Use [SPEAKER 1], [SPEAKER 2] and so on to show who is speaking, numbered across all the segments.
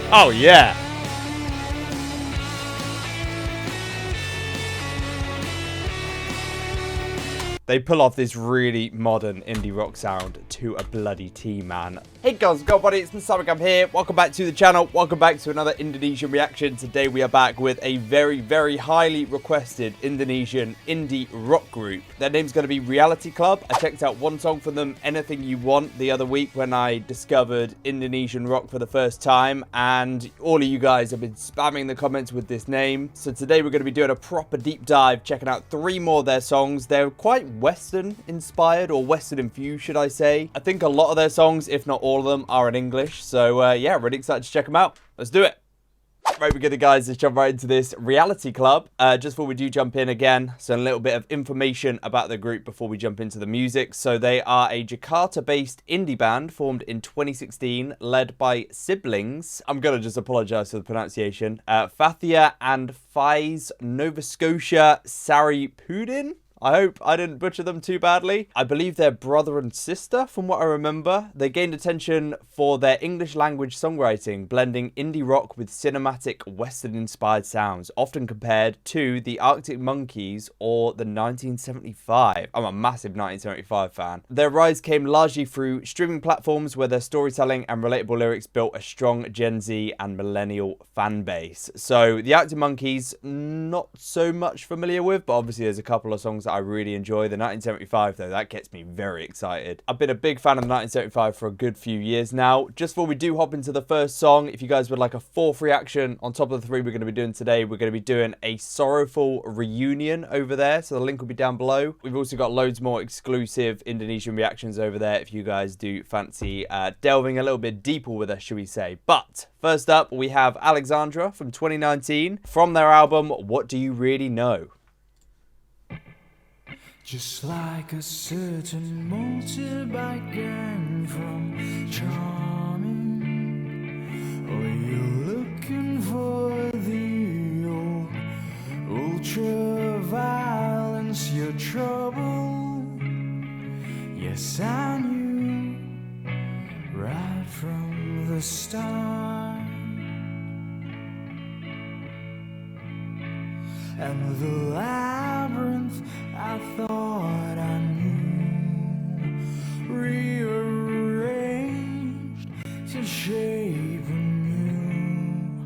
[SPEAKER 1] Oh, yeah. They pull off this really modern indie rock sound to a bloody T, man. Hey guys, buddy, it's MrSammyCam here. Welcome back to the channel. Welcome back to another Indonesian reaction. Today we are back with a very, very highly requested Indonesian indie rock group. Their name's going to be Reality Club. I checked out one song from them, Anything You Want, the other week when I discovered Indonesian rock for the first time. And all of you guys have been spamming the comments with this name. So today we're going to be doing a proper deep dive, checking out 3 more of their songs. They're quite Western inspired, or Western infused, should I say. I think a lot of their songs, if not all of them, are in English. So yeah, really excited to check them out. Let's do it. Right, we're good, guys. Let's jump right into this. Reality Club. Just before we do jump in again, so a little bit of information about the group before we jump into the music. So they are a Jakarta-based indie band formed in 2016, led by siblings. I'm gonna just apologize for the pronunciation. Fathia and Faiz Nova Scotia Saripudin. I hope I didn't butcher them too badly. I believe they're brother and sister, from what I remember. They gained attention for their English language songwriting, blending indie rock with cinematic Western-inspired sounds, often compared to the Arctic Monkeys or the 1975. I'm a massive 1975 fan. Their rise came largely through streaming platforms where their storytelling and relatable lyrics built a strong Gen Z and millennial fan base. So the Arctic Monkeys, not so much familiar with, but obviously there's a couple of songs that I really enjoy. The 1975 though, that gets me very excited. I've been a big fan of the 1975 for a good few years now. Just before we do hop into the first song, if you guys would like a 4th reaction on top of the 3 we're going to be doing today, we're going to be doing a sorrowful reunion over there, so the link will be down below. We've also got loads more exclusive Indonesian reactions over there if you guys do fancy delving a little bit deeper with us, should we say. But first up, we have Alexandra from 2019 from their album What Do You Really Know?
[SPEAKER 2] Just like a certain motorbike gang from Charming, or you're looking for the old ultra violence, your trouble. Yes, I knew right from the start. And the labyrinth I thought I knew, rearranged to shape anew.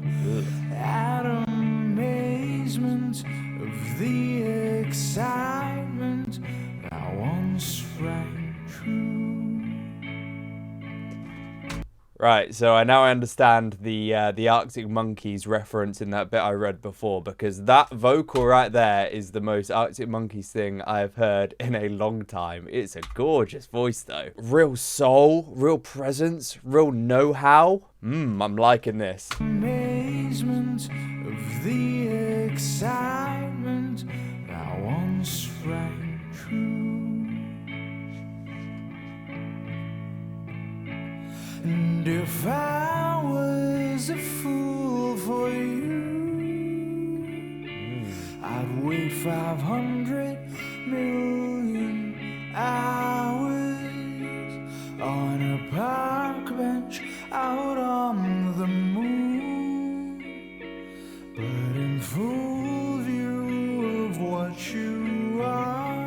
[SPEAKER 2] At amazement of the excitement that once rang true.
[SPEAKER 1] Right, so I now understand the Arctic Monkeys reference in that bit I read before, because that vocal right there is the most Arctic Monkeys thing I have heard in a long time. It's a gorgeous voice though. Real soul, real presence, real know-how. I'm liking this.
[SPEAKER 2] Amazement of the excitement that once rang true. And if I was a fool for you, I'd wait 500 million hours on a park bench out on the moon. But in full view of what you are,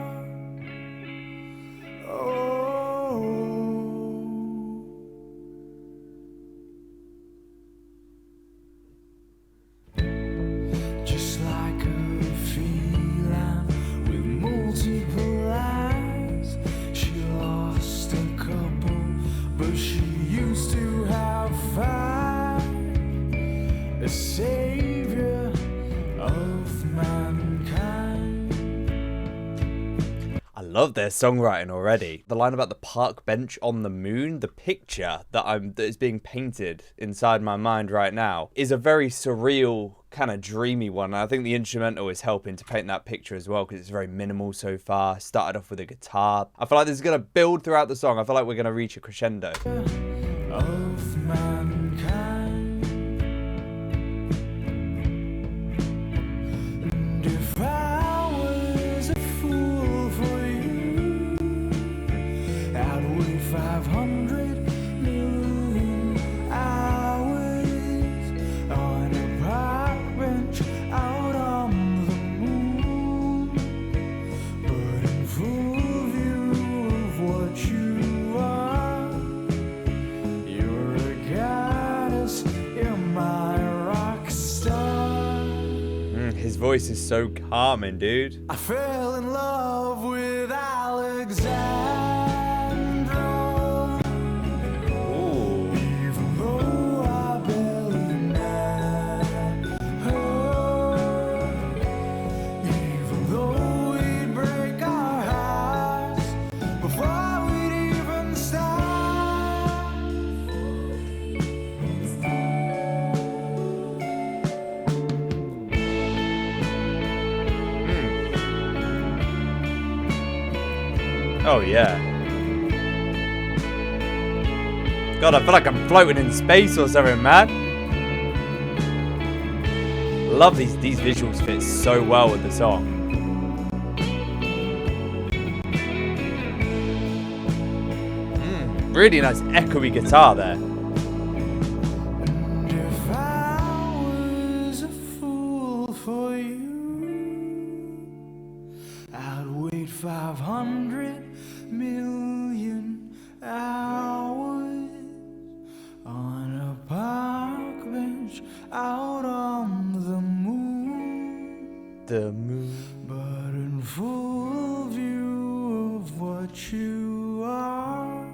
[SPEAKER 2] a savior of mankind.
[SPEAKER 1] I love their songwriting already. The line about the park bench on the moon, the picture that is being painted inside my mind right now is a very surreal, kind of dreamy one. And I think the instrumental is helping to paint that picture as well, because it's very minimal so far. Started off with a guitar. I feel like this is going to build throughout the song. I feel like we're going to reach a crescendo.
[SPEAKER 2] Of mankind. And if I was a fool for you, I'd wait 500 million hours
[SPEAKER 1] his voice is so calming, dude.
[SPEAKER 2] I fell in love with Alexandra.
[SPEAKER 1] Ooh.
[SPEAKER 2] Even though I barely met her, even though we'd break our hearts before we'd even start.
[SPEAKER 1] Oh, yeah. God, I feel like I'm floating in space or something, man. Love these visuals fit so well with the song. Really nice echoey guitar there.
[SPEAKER 2] If I was a fool for you, I'd wait 500 million hours on a park bench out on the moon.
[SPEAKER 1] The moon.
[SPEAKER 2] But in full view of what you are,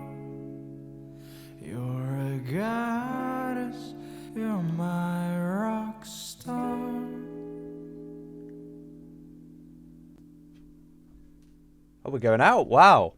[SPEAKER 2] you're a goddess, you're my rock star.
[SPEAKER 1] Oh, we're going out. Wow.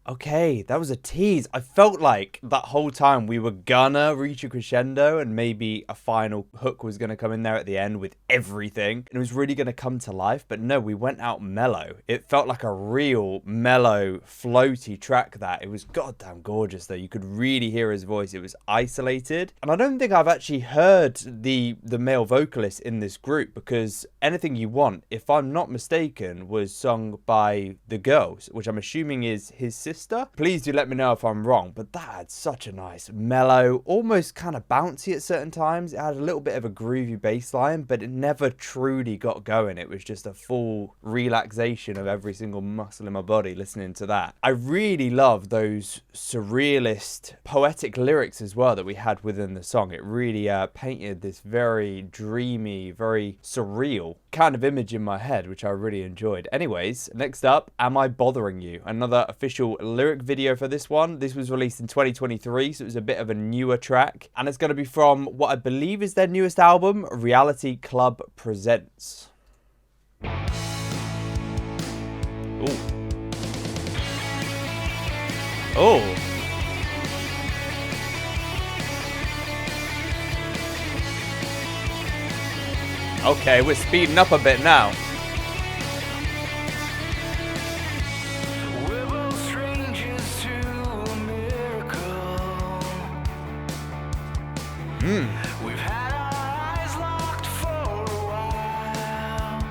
[SPEAKER 1] Okay, that was a tease. I felt like that whole time we were gonna reach a crescendo and maybe a final hook was gonna come in there at the end with everything. And it was really gonna come to life. But no, we went out mellow. It felt like a real mellow, floaty track that. It was goddamn gorgeous though. You could really hear his voice. It was isolated. And I don't think I've actually heard the male vocalist in this group, because Anything You Want, if I'm not mistaken, was sung by the girls, which I'm assuming is his sister. Please do let me know if I'm wrong, but that had such a nice mellow, almost kind of bouncy at certain times. It had a little bit of a groovy bass line, but it never truly got going. It was just a full relaxation of every single muscle in my body listening to that. I really love those surrealist, poetic lyrics as well that we had within the song. It really painted this very dreamy, very surreal kind of image in my head, which I really enjoyed. Anyways, next up, Am I Bothering You? Another official lyric video for this one. This was released in 2023, so it was a bit of a newer track, and it's going to be from what I believe is their newest album, Reality Club Presents. Ooh. Oh. Okay, we're speeding up a bit now.
[SPEAKER 2] We're both strangers to a miracle. We've had our eyes locked for a while.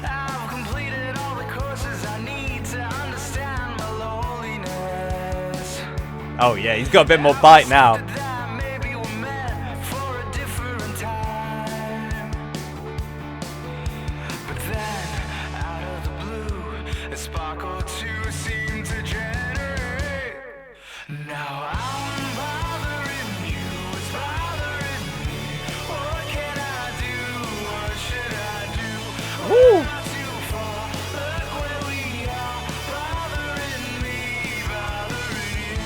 [SPEAKER 2] I've completed all the courses I need to understand my loneliness.
[SPEAKER 1] Oh yeah, he's got a bit more bite now.
[SPEAKER 2] That maybe we're meant for a different time. But then, out of the blue, a spark or two seemed to generate. Now I'm bothering you, it's bothering me. What can I do? What should I do?
[SPEAKER 1] Woo.
[SPEAKER 2] Not too far. Look where we are. Bothering me, bothering you.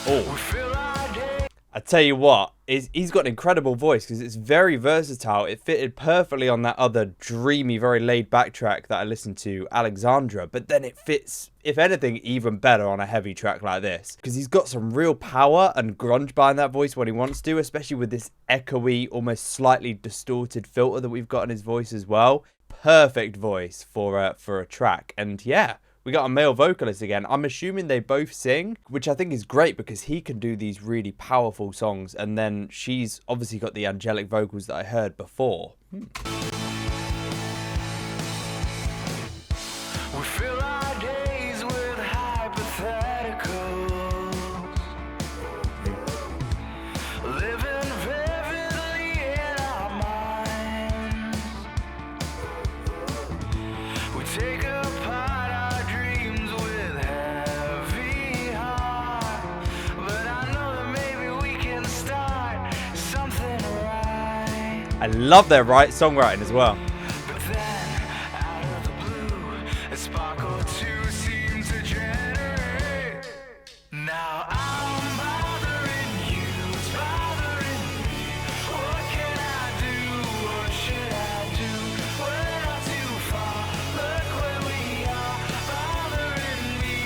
[SPEAKER 1] Oh.
[SPEAKER 2] We feel our day.
[SPEAKER 1] I tell you what, he's got an incredible voice because it's very versatile. It fitted perfectly on that other dreamy, very laid-back track that I listened to, Alexandra. But then it fits, if anything, even better on a heavy track like this, because he's got some real power and grunge behind that voice when he wants to, especially with this echoey, almost slightly distorted filter that we've got in his voice as well. Perfect voice for a track. And yeah, we got a male vocalist again. I'm assuming they both sing, which I think is great because he can do these really powerful songs. And then she's obviously got the angelic vocals that I heard before.
[SPEAKER 2] We fill our days with hypotheticals, living vividly in our minds. We take apart our dreams with heavy heart, but I know that maybe we can start
[SPEAKER 1] I love their songwriting as well.
[SPEAKER 2] But then, out of the blue, a spark or two seemed to generate. Now I'm bothering you, it's bothering me. What can I do? What should I do? We're not too far. Look where we are. Bothering me,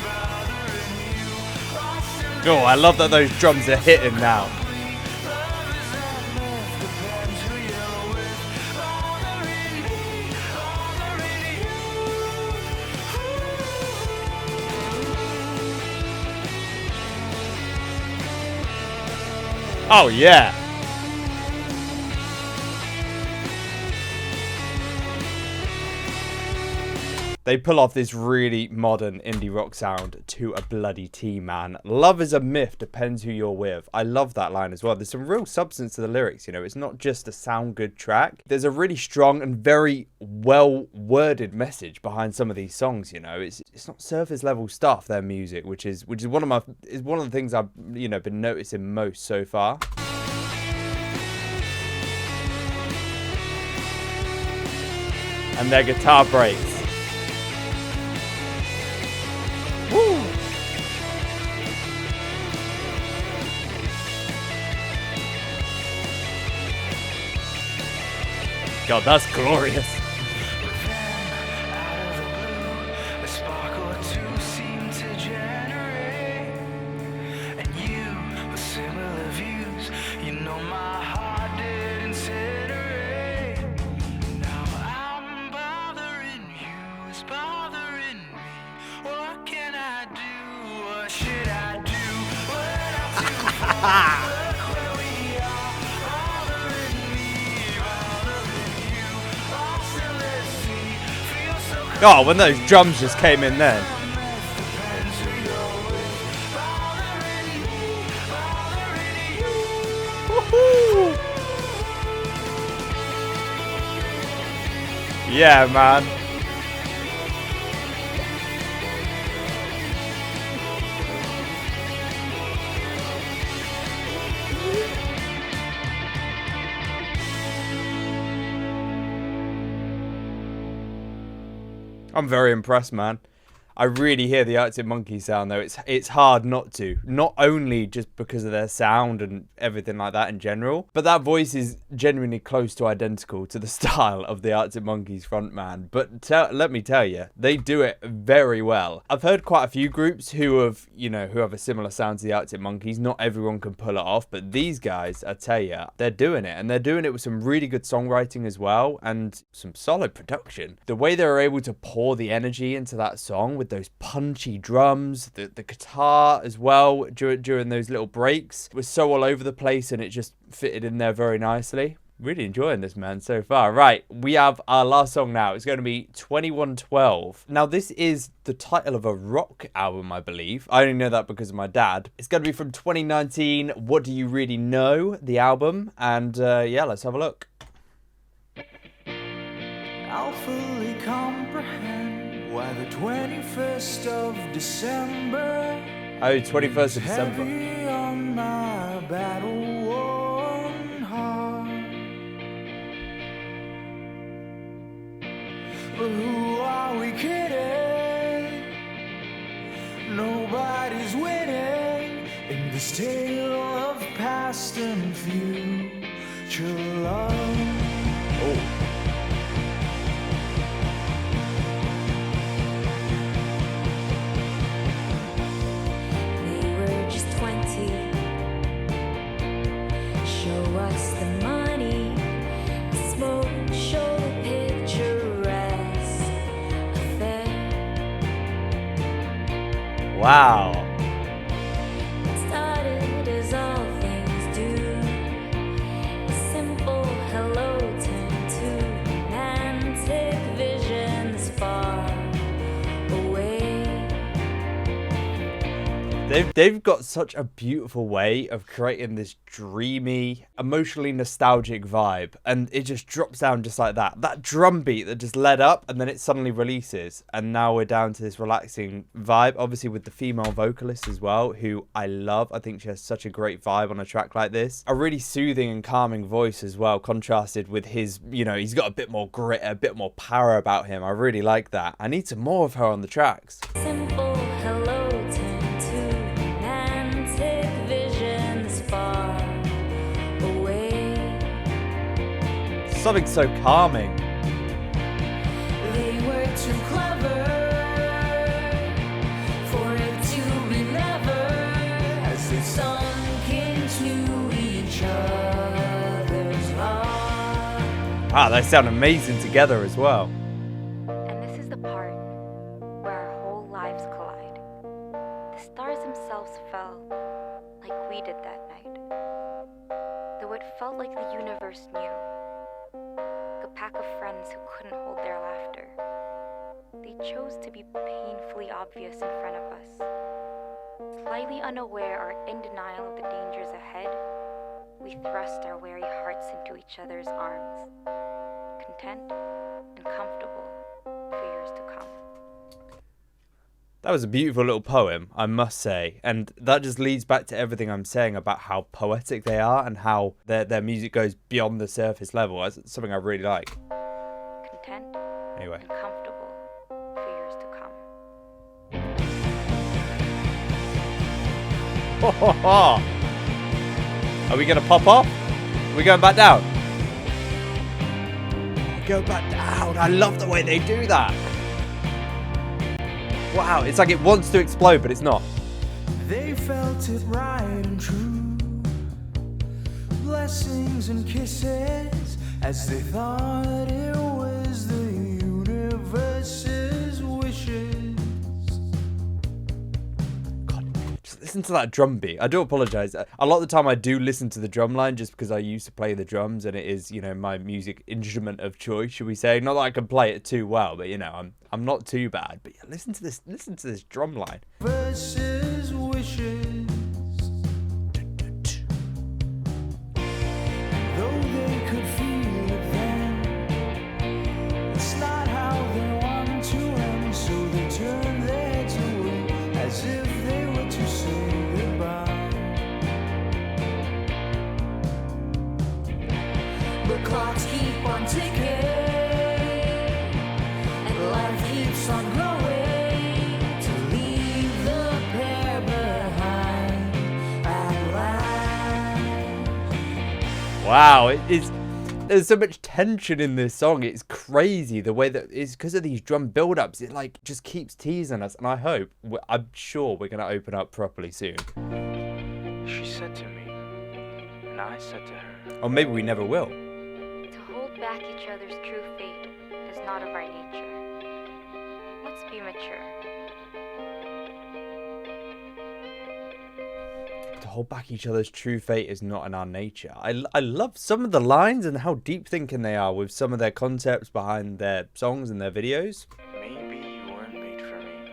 [SPEAKER 2] bothering you. Lost in
[SPEAKER 1] Oh, I love that those drums are hitting now.
[SPEAKER 2] love is a myth, depends who you're with. Bothering me, bothering you.
[SPEAKER 1] Oh, yeah. They pull off this really modern indie rock sound to a bloody T, man. Love is a myth, depends who you're with. I love that line as well. There's some real substance to the lyrics, you know. It's not just a sound good track. There's a really strong and very well worded message behind some of these songs, you know. It's not surface level stuff, their music, which is one of the things I've, you know, been noticing most so far. And their guitar breaks. Woo! God, that's glorious.
[SPEAKER 2] Out of the blue, a spark or two seemed to generate. And you, with similar views, you know my heart did incinerate. Now I'm bothering you, it's bothering me. What can I do? What should I do? We're not too far. Look where we are. Bothering me, bothering you. Lost in this sea. Feel so
[SPEAKER 1] Oh, when those drums just came in then.
[SPEAKER 2] depends who you're with. Bothering me, bothering you.
[SPEAKER 1] Yeah, man. I'm very impressed, man. I really hear the Arctic Monkeys sound though. It's hard not to. Not only just because of their sound and everything like that in general, but that voice is genuinely close to identical to the style of the Arctic Monkeys frontman. But let me tell you, they do it very well. I've heard quite a few groups who have a similar sound to the Arctic Monkeys. Not everyone can pull it off, but these guys, I tell you, they're doing it, and they're doing it with some really good songwriting as well and some solid production. The way they were able to pour the energy into that song with those punchy drums, the guitar as well during those little breaks was so all over the place, and it just fitted in there very nicely. Really enjoying this, man, so far. Right, we have our last song now. It's going to be 2112. Now, this is the title of a rock album, I believe. I only know that because of my dad. It's going to be from 2019. What Do You Really Know? The album. And yeah, let's have a look.
[SPEAKER 2] I'll fully comprehend why the 21st of December
[SPEAKER 1] Oh, 21st of December.
[SPEAKER 2] heavy on my battle-worn heart. But who are we kidding? Nobody's winning in this tale of past and future love.
[SPEAKER 1] Oh.
[SPEAKER 3] We were just 20. Show us the money, smoke, show the picturesque affair.
[SPEAKER 1] Wow.
[SPEAKER 3] It started as all things do. A simple hello turned to romantic visions far away.
[SPEAKER 1] They've got such a beautiful way of creating this dreamy, emotionally nostalgic vibe, and it just drops down just like that. That drum beat that just led up and then it suddenly releases, and now we're down to this relaxing vibe, obviously with the female vocalist as well, who I love. I think she has such a great vibe on a track like this. A really soothing and calming voice as well, contrasted with his, you know, he's got a bit more grit, a bit more power about him. I really like that. I need some more of her on the tracks.
[SPEAKER 3] Simple hello turn to romantic visions far away.
[SPEAKER 1] Something so calming.
[SPEAKER 2] They were too clever for it to be never, as they sunk into each other's heart.
[SPEAKER 1] Wow, they sound amazing together as well.
[SPEAKER 4] And this is the part where our whole lives collide. The stars themselves fell like we did that night. Though it felt like the universe knew. Like a pack of friends who couldn't hold their laughter. They chose to be painfully obvious in front of us. Slightly unaware or in denial of the dangers ahead, we thrust our weary hearts into each other's arms, content and comfortable for years to come.
[SPEAKER 1] That was a beautiful little poem, I must say. And that just leads back to everything I'm saying about how poetic they are and how their music goes beyond the surface level. That's something I really like.
[SPEAKER 4] Content
[SPEAKER 1] Anyway.
[SPEAKER 4] and comfortable for years to come.
[SPEAKER 1] Are we going to pop off? Are we going back down? Go back down. I love the way they do that. Wow, it's like it wants to explode, but it's not.
[SPEAKER 2] They felt it right and true. Blessings and kisses as they thought it was the universe's wishes.
[SPEAKER 1] God, just listen to that drum beat. I do apologize. A lot of the time I do listen to the drum line just because I used to play the drums and it is, you know, my music instrument of choice, should we say. Not that I can play it too well, but you know, I'm not too bad. But yeah, listen to this drum line.
[SPEAKER 2] Versus wishes. Though they could feel it then, it's not how they want to end, so they turn their heads away as if they were to say goodbye. But clocks keep on ticking, and life keeps on growing to leave the pair behind at last.
[SPEAKER 1] Wow, there's so much tension in this song. It's crazy the way that it's because of these drum build-ups. It like just keeps teasing us, and I'm sure we're gonna open up properly soon.
[SPEAKER 5] She said to me, and I said to her,
[SPEAKER 1] Or maybe we never will.
[SPEAKER 4] To hold back each other's true fate is not of our nature. Let's be mature.
[SPEAKER 1] To hold back each other's true fate is not in our nature. I love some of the lines and how deep thinking they are with some of their concepts behind their songs and their videos.
[SPEAKER 5] maybe you weren't made for me,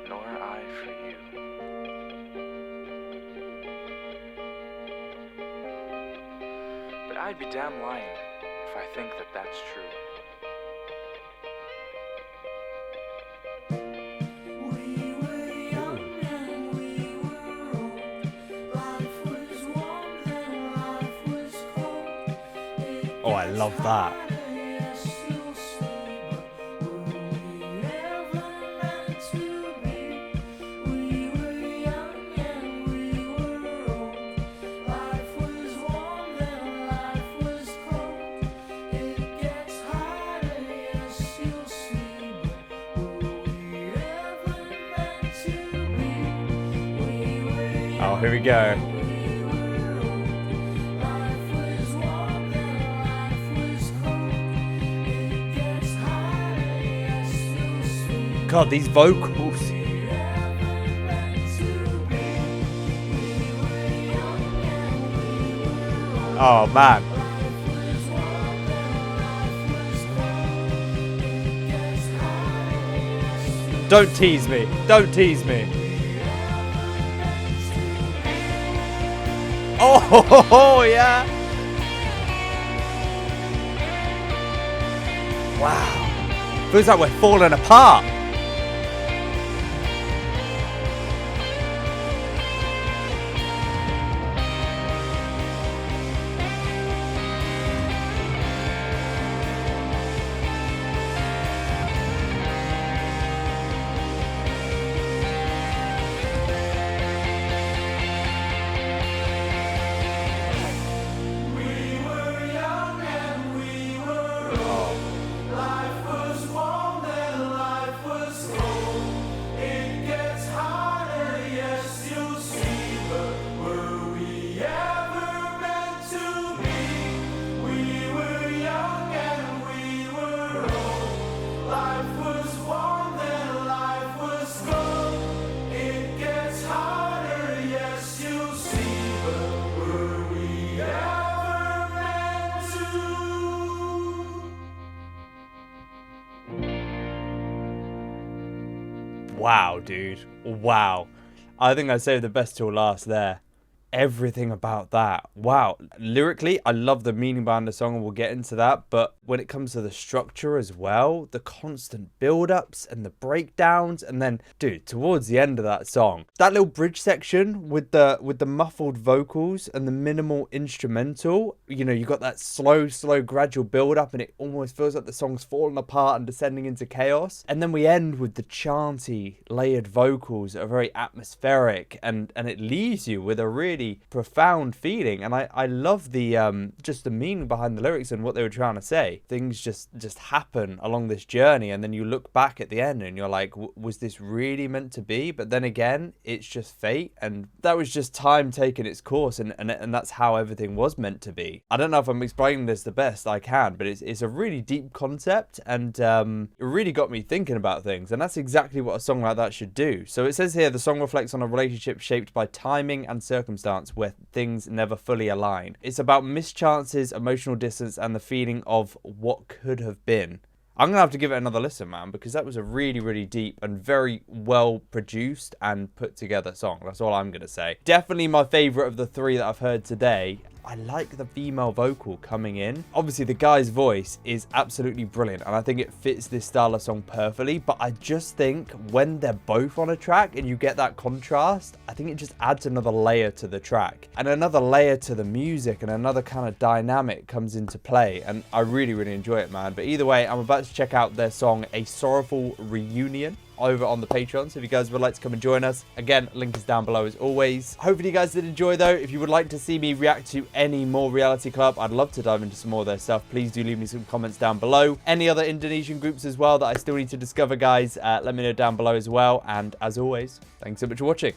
[SPEAKER 5] nor I for you. But I'd be damn lying if I think that that's true.
[SPEAKER 2] We were young and we were old. Life was warm and life was cold.
[SPEAKER 1] Oh, I love that.
[SPEAKER 2] Yes, you'll see, but were we ever meant to be? We were young and we were old. Life was warm and life was cold. It gets harder, yes, you'll see, but were we ever meant to be? We were young.
[SPEAKER 1] Oh, here we go.
[SPEAKER 2] Life was warm and life was cold. It gets harder, yes, you'll see.
[SPEAKER 1] God, these vocals. Oh man. Don't tease me. Don't tease me. Oh, yeah. Wow. Feels like we're falling apart. Wow, dude. Wow. I think I saved the best till last there. Everything about that. Wow. Lyrically, I love the meaning behind the song and we'll get into that. But when it comes to the structure as well, the constant build-ups and the breakdowns, and then, dude, towards the end of that song, that little bridge section with the muffled vocals and the minimal instrumental, you know, you got that slow, gradual build-up and it almost feels like the song's falling apart and descending into chaos. And then we end with the chanty, layered vocals that are very atmospheric and it leaves you with a really profound feeling. And I love the just the meaning behind the lyrics and what they were trying to say. Things just happen along this journey and then you look back at the end and you're like, was this really meant to be? But then again, it's just fate, and that was just time taking its course, and that's how everything was meant to be. I don't know if I'm explaining this the best I can, but it's a really deep concept, and it really got me thinking about things, and that's exactly what a song like that should do. So it says here, the song reflects on a relationship shaped by timing and circumstance where things never fully align. It's about mischances, emotional distance, and the feeling of what could have been. I'm going to have to give it another listen, man, because that was a really deep and very well produced and put together song. That's all I'm going to say. Definitely my favorite of the three that I've heard today. I like the female vocal coming in. Obviously, the guy's voice is absolutely brilliant, and I think it fits this style of song perfectly, but I just think when they're both on a track and you get that contrast, I think it just adds another layer to the track, and another layer to the music, and another kind of dynamic comes into play, and I really enjoy it, man. But either way, I'm about to check out their song, A Sorrowful Reunion, over on the Patreon, so if you guys would like to come and join us, again, link is down below as always. Hopefully you guys did enjoy though. If you would like to see me react to any more Reality Club, I'd love to dive into some more of their stuff. Please do leave me some comments down below. Any other Indonesian groups as well that I still need to discover, guys, let me know down below as well. And as always, thanks so much for watching.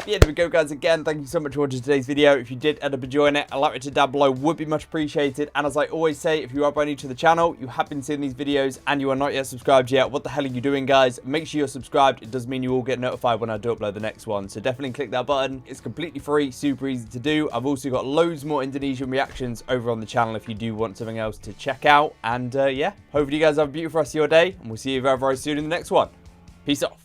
[SPEAKER 1] Yeah, there we go, guys. Again, thank you so much for watching today's video. If you did end up enjoying it, a like rated down below would be much appreciated. And as I always say, if you are brand new to the channel, you have been seeing these videos and you are not yet subscribed yet, what the hell are you doing, guys? Make sure you're subscribed. It does mean you will get notified when I do upload the next one. So definitely click that button. It's completely free, super easy to do. I've also got loads more Indonesian reactions over on the channel if you do want something else to check out. And yeah, hopefully you guys have a beautiful rest of your day, and we'll see you very soon in the next one. Peace off.